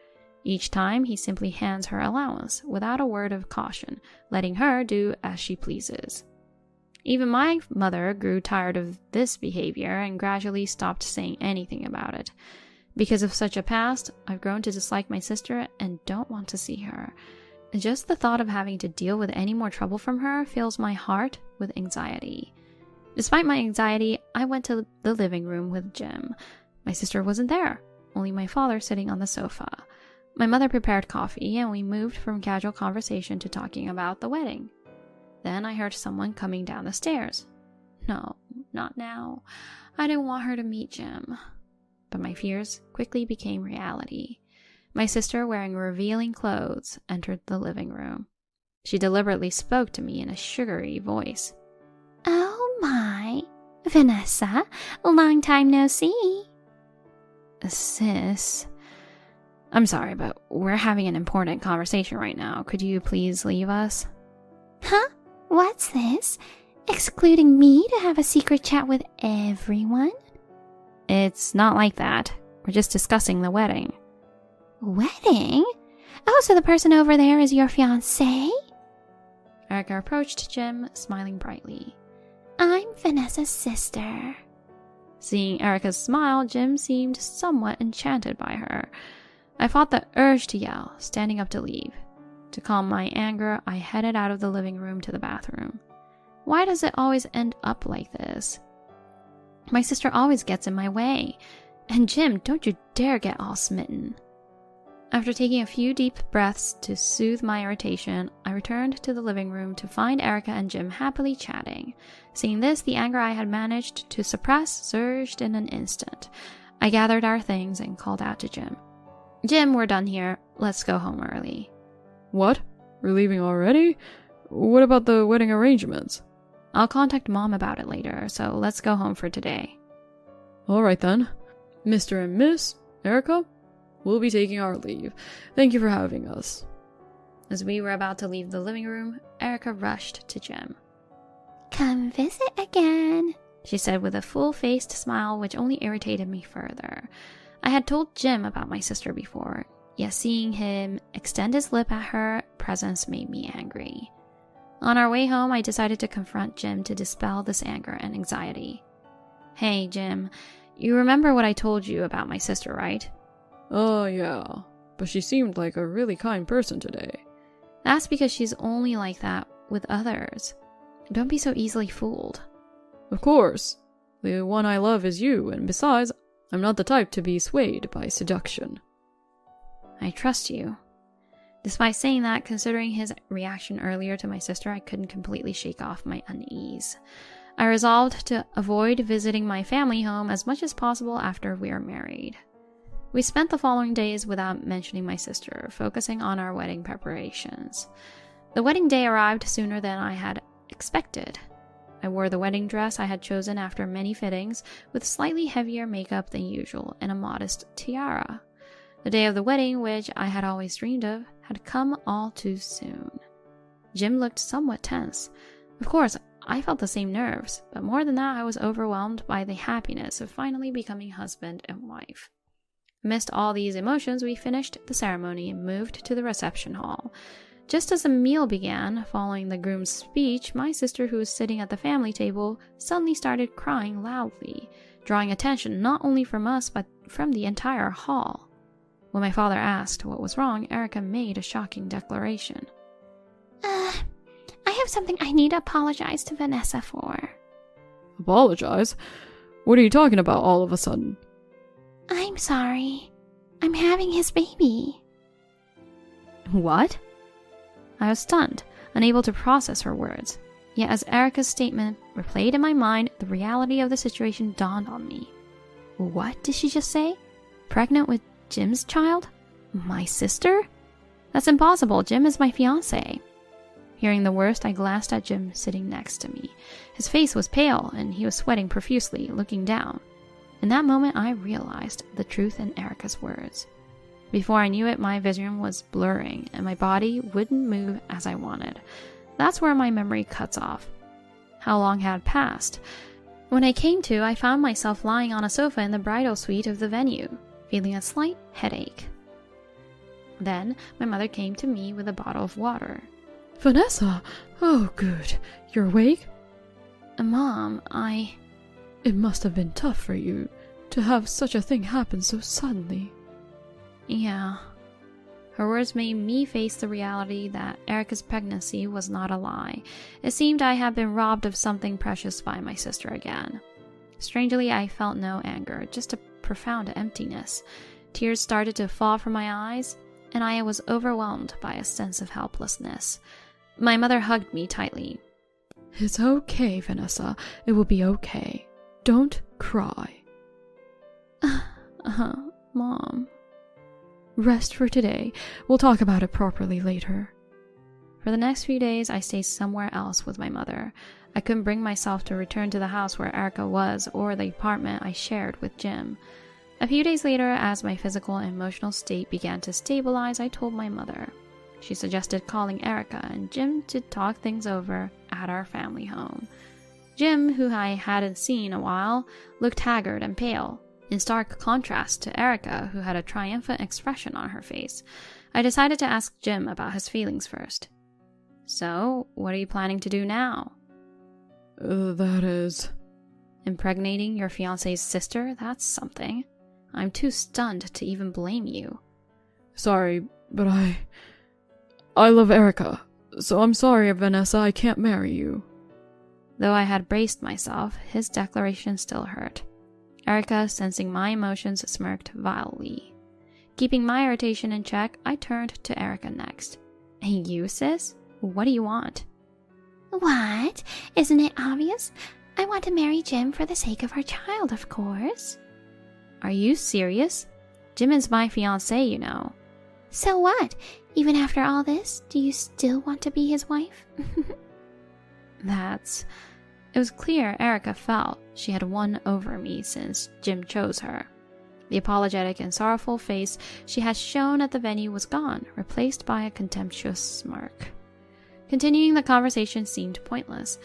Each time, he simply hands her allowance without a word of caution, letting her do as she pleases. Even my mother grew tired of this behavior and gradually stopped saying anything about it. Because of such a past, I've grown to dislike my sister and don't want to see her. Just the thought of having to deal with any more trouble from her fills my heart with anxiety. Despite my anxiety, I went to the living room with Jim. My sister wasn't there, only my father sitting on the sofa. My mother prepared coffee and we moved from casual conversation to talking about the wedding. Then I heard someone coming down the stairs. No, not now. I didn't want her to meet Jim. But my fears quickly became reality. My sister, wearing revealing clothes, entered the living room. She deliberately spoke to me in a sugary voice. Oh my, Vanessa, long time no see. Sis, I'm sorry, but we're having an important conversation right now. Could you please leave us? Huh? What's this? Excluding me to have a secret chat with everyone? It's not like that. We're just discussing the wedding. Wedding? Oh, so the person over there is your fiancé? Erica approached Jim, smiling brightly. I'm Vanessa's sister. Seeing Erica's smile, Jim seemed somewhat enchanted by her. I fought the urge to yell, standing up to leave. To calm my anger, I headed out of the living room to the bathroom. Why does it always end up like this? My sister always gets in my way. And Jim, don't you dare get all smitten. After taking a few deep breaths to soothe my irritation, I returned to the living room to find Erica and Jim happily chatting. Seeing this, the anger I had managed to suppress surged in an instant. I gathered our things and called out to Jim. Jim, we're done here. Let's go home early. What? We're leaving already? What about the wedding arrangements? I'll contact Mom about it later, so let's go home for today. Alright then. Mr. and Miss, Erica, we'll be taking our leave. Thank you for having us. As we were about to leave the living room, Erica rushed to Jim. Come visit again, she said with a full-faced smile which only irritated me further. I had told Jim about my sister before, yet seeing him extend his lip at her presence made me angry. On our way home, I decided to confront Jim to dispel this anger and anxiety. Hey, Jim, you remember what I told you about my sister, right? Oh, yeah, but she seemed like a really kind person today. That's because she's only like that with others. Don't be so easily fooled. Of course. The one I love is you, and besides, I'm not the type to be swayed by seduction. I trust you. Despite saying that, considering his reaction earlier to my sister, I couldn't completely shake off my unease. I resolved to avoid visiting my family home as much as possible after we were married. We spent the following days without mentioning my sister, focusing on our wedding preparations. The wedding day arrived sooner than I had expected. I wore the wedding dress I had chosen after many fittings, with slightly heavier makeup than usual and a modest tiara. The day of the wedding, which I had always dreamed of, had come all too soon. Jim looked somewhat tense. Of course, I felt the same nerves, but more than that, I was overwhelmed by the happiness of finally becoming husband and wife. Amidst all these emotions, we finished the ceremony and moved to the reception hall. Just as the meal began, following the groom's speech, my sister, who was sitting at the family table, suddenly started crying loudly, drawing attention not only from us but from the entire hall. When my father asked what was wrong, Erica made a shocking declaration. I have something I need to apologize to Vanessa for. Apologize? What are you talking about all of a sudden? I'm sorry. I'm having his baby. What? I was stunned, unable to process her words. Yet as Erica's statement replayed in my mind, the reality of the situation dawned on me. What did she just say? Pregnant with Jim's child? My sister? That's impossible. Jim is my fiancé. Hearing the worst, I glanced at Jim sitting next to me. His face was pale, and he was sweating profusely, looking down. In that moment, I realized the truth in Erica's words. Before I knew it, my vision was blurring, and my body wouldn't move as I wanted. That's where my memory cuts off. How long had passed? When I came to, I found myself lying on a sofa in the bridal suite of the venue, feeling a slight headache. Then, my mother came to me with a bottle of water. Vanessa! Oh, good. You're awake? Mom, It must have been tough for you to have such a thing happen so suddenly. Yeah. Her words made me face the reality that Erica's pregnancy was not a lie. It seemed I had been robbed of something precious by my sister again. Strangely, I felt no anger, just a profound emptiness. Tears started to fall from my eyes, and I was overwhelmed by a sense of helplessness. My mother hugged me tightly. It's okay, Vanessa. It will be okay. Don't cry. Mom. Rest for today. We'll talk about it properly later. For the next few days, I stayed somewhere else with my mother. I couldn't bring myself to return to the house where Erica was or the apartment I shared with Jim. A few days later, as my physical and emotional state began to stabilize, I told my mother. She suggested calling Erica and Jim to talk things over at our family home. Jim, who I hadn't seen in a while, looked haggard and pale, in stark contrast to Erica, who had a triumphant expression on her face. I decided to ask Jim about his feelings first. So, what are you planning to do now? That is... Impregnating your fiancé's sister? That's something. I'm too stunned to even blame you. Sorry, but I love Erica, so I'm sorry, Vanessa, I can't marry you. Though I had braced myself, his declaration still hurt. Erica, sensing my emotions, smirked vilely. Keeping my irritation in check, I turned to Erica next. Hey, you, sis? What do you want? What? Isn't it obvious? I want to marry Jim for the sake of our child, of course. Are you serious? Jim is my fiancé, you know. So what? Even after all this, do you still want to be his wife? It was clear Erica felt she had won over me since Jim chose her. The apologetic and sorrowful face she had shown at the venue was gone, replaced by a contemptuous smirk. Continuing the conversation seemed pointless.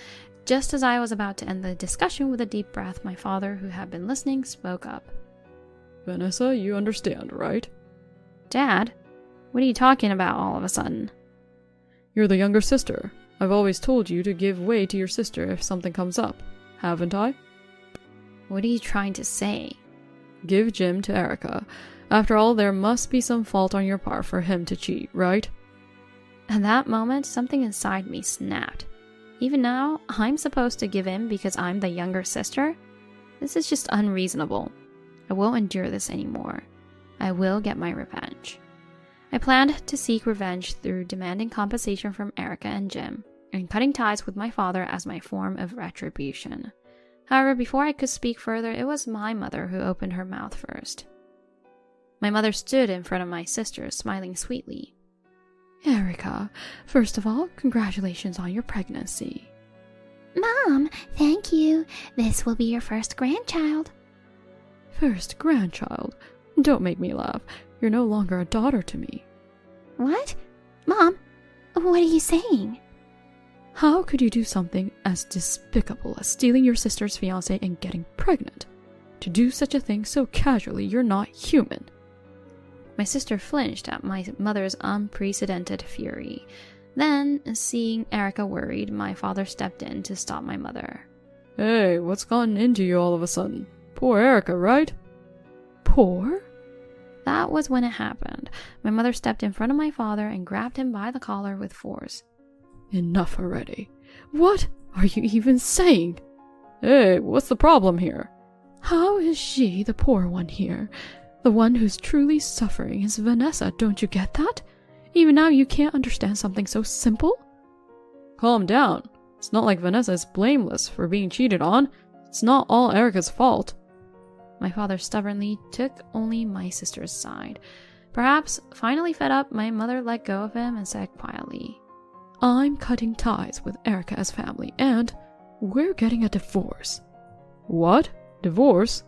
Just as I was about to end the discussion with a deep breath, my father, who had been listening, spoke up. Vanessa, you understand, right? Dad? What are you talking about all of a sudden? You're the younger sister. I've always told you to give way to your sister if something comes up, haven't I? What are you trying to say? Give Jim to Erica. After all, there must be some fault on your part for him to cheat, right? At that moment, something inside me snapped. Even now, I'm supposed to give in because I'm the younger sister? This is just unreasonable. I won't endure this anymore. I will get my revenge. I planned to seek revenge through demanding compensation from Erica and Jim, and cutting ties with my father as my form of retribution. However, before I could speak further, it was my mother who opened her mouth first. My mother stood in front of my sister, smiling sweetly. Erica, first of all, congratulations on your pregnancy. Mom, thank you. This will be your first grandchild. First grandchild? Don't make me laugh. You're no longer a daughter to me. What? Mom, what are you saying? How could you do something as despicable as stealing your sister's fiancé and getting pregnant? To do such a thing so casually, you're not human. My sister flinched at my mother's unprecedented fury. Then, seeing Erica worried, my father stepped in to stop my mother. Hey, what's gotten into you all of a sudden? Poor Erica, right? Poor? That was when it happened. My mother stepped in front of my father and grabbed him by the collar with force. Enough already. What are you even saying? Hey, what's the problem here? How is she the poor one here? The one who's truly suffering is Vanessa, don't you get that? Even now you can't understand something so simple? Calm down. It's not like Vanessa is blameless for being cheated on. It's not all Erica's fault. My father stubbornly took only my sister's side. Perhaps, finally fed up, my mother let go of him and said quietly, I'm cutting ties with Erica's family, and we're getting a divorce. What? Divorce?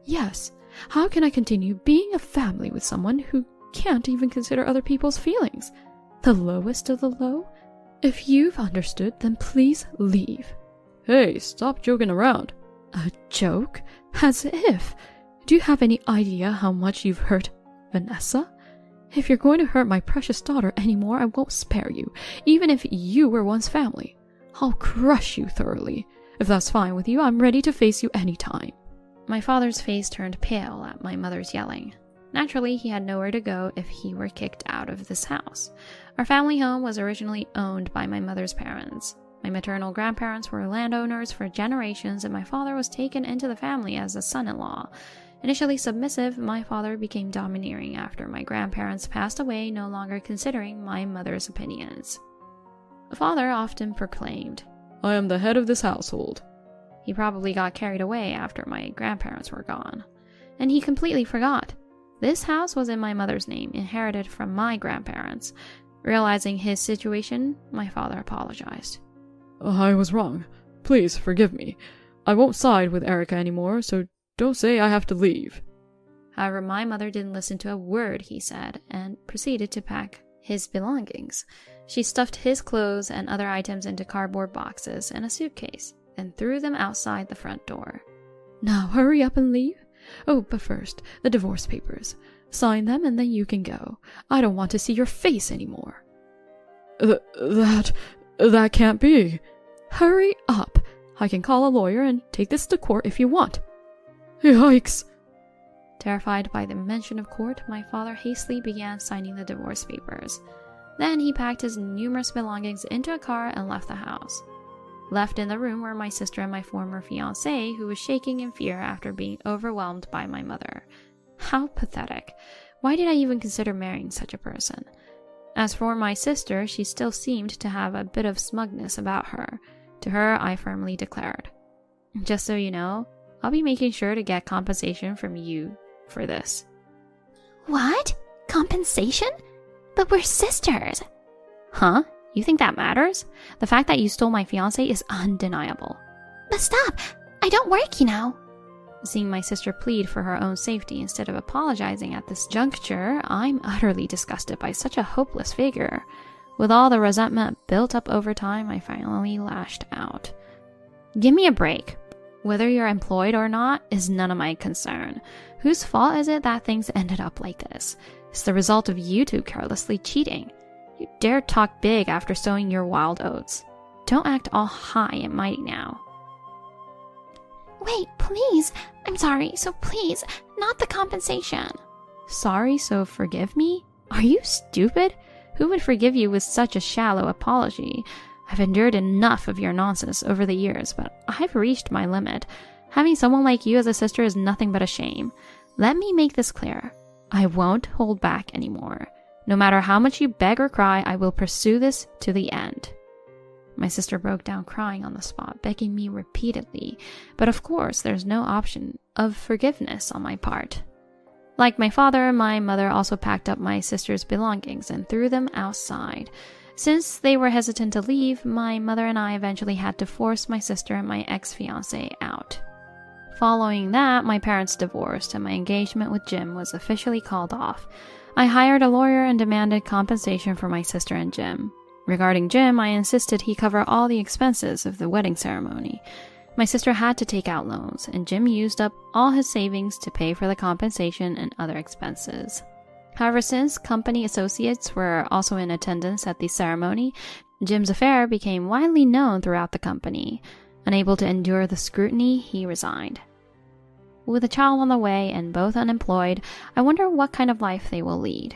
Yes. How can I continue being a family with someone who can't even consider other people's feelings? The lowest of the low? If you've understood, then please leave. Hey, stop joking around. A joke? As if. Do you have any idea how much you've hurt Vanessa? If you're going to hurt my precious daughter anymore, I won't spare you, even if you were once family. I'll crush you thoroughly. If that's fine with you, I'm ready to face you anytime. My father's face turned pale at my mother's yelling. Naturally, he had nowhere to go if he were kicked out of this house. Our family home was originally owned by my mother's parents. My maternal grandparents were landowners for generations, and my father was taken into the family as a son-in-law. Initially submissive, my father became domineering after my grandparents passed away, no longer considering my mother's opinions. The father often proclaimed, I am the head of this household. He probably got carried away after my grandparents were gone. And he completely forgot. This house was in my mother's name, inherited from my grandparents. Realizing his situation, my father apologized. I was wrong. Please forgive me. I won't side with Erica anymore, so don't say I have to leave. However, my mother didn't listen to a word he said and proceeded to pack his belongings. She stuffed his clothes and other items into cardboard boxes and a suitcase, then threw them outside the front door. Now hurry up and leave. Oh, but first, the divorce papers. Sign them and then you can go. I don't want to see your face anymore. That can't be. Hurry up. I can call a lawyer and take this to court if you want. Yikes. Terrified by the mention of court, my father hastily began signing the divorce papers. Then he packed his numerous belongings into a car and left the house. Left in the room were my sister and my former fiancé, who was shaking in fear after being overwhelmed by my mother. How pathetic. Why did I even consider marrying such a person? As for my sister, she still seemed to have a bit of smugness about her. To her, I firmly declared, just so you know, I'll be making sure to get compensation from you for this. What? Compensation? But we're sisters. Huh? You think that matters? The fact that you stole my fiancé is undeniable. But stop! I don't work, you know. Seeing my sister plead for her own safety instead of apologizing at this juncture, I'm utterly disgusted by such a hopeless figure. With all the resentment built up over time, I finally lashed out. Give me a break. Whether you're employed or not is none of my concern. Whose fault is it that things ended up like this? It's the result of you two carelessly cheating. You dare talk big after sowing your wild oats. Don't act all high and mighty now. Wait, please. I'm sorry, so please, not the compensation. Sorry, so forgive me? Are you stupid? Who would forgive you with such a shallow apology? I've endured enough of your nonsense over the years, but I've reached my limit. Having someone like you as a sister is nothing but a shame. Let me make this clear. I won't hold back anymore. No matter how much you beg or cry, I will pursue this to the end. My sister broke down crying on the spot, begging me repeatedly, but of course there's no option of forgiveness on my part. Like my father, my mother also packed up my sister's belongings and threw them outside. Since they were hesitant to leave, my mother and I eventually had to force my sister and my ex-fiancé out. Following that, my parents divorced and my engagement with Jim was officially called off. I hired a lawyer and demanded compensation for my sister and Jim. Regarding Jim, I insisted he cover all the expenses of the wedding ceremony. My sister had to take out loans, and Jim used up all his savings to pay for the compensation and other expenses. However, since company associates were also in attendance at the ceremony, Jim's affair became widely known throughout the company. Unable to endure the scrutiny, he resigned. With a child on the way and both unemployed, I wonder what kind of life they will lead.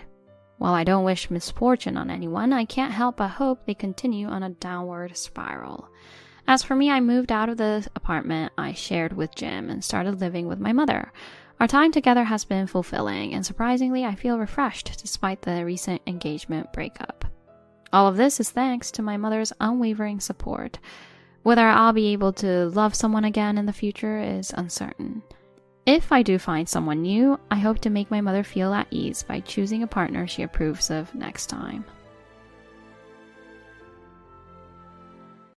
While I don't wish misfortune on anyone, I can't help but hope they continue on a downward spiral. As for me, I moved out of the apartment I shared with Jim and started living with my mother. Our time together has been fulfilling, and surprisingly, I feel refreshed despite the recent engagement breakup. All of this is thanks to my mother's unwavering support. Whether I'll be able to love someone again in the future is uncertain. If I do find someone new, I hope to make my mother feel at ease by choosing a partner she approves of next time.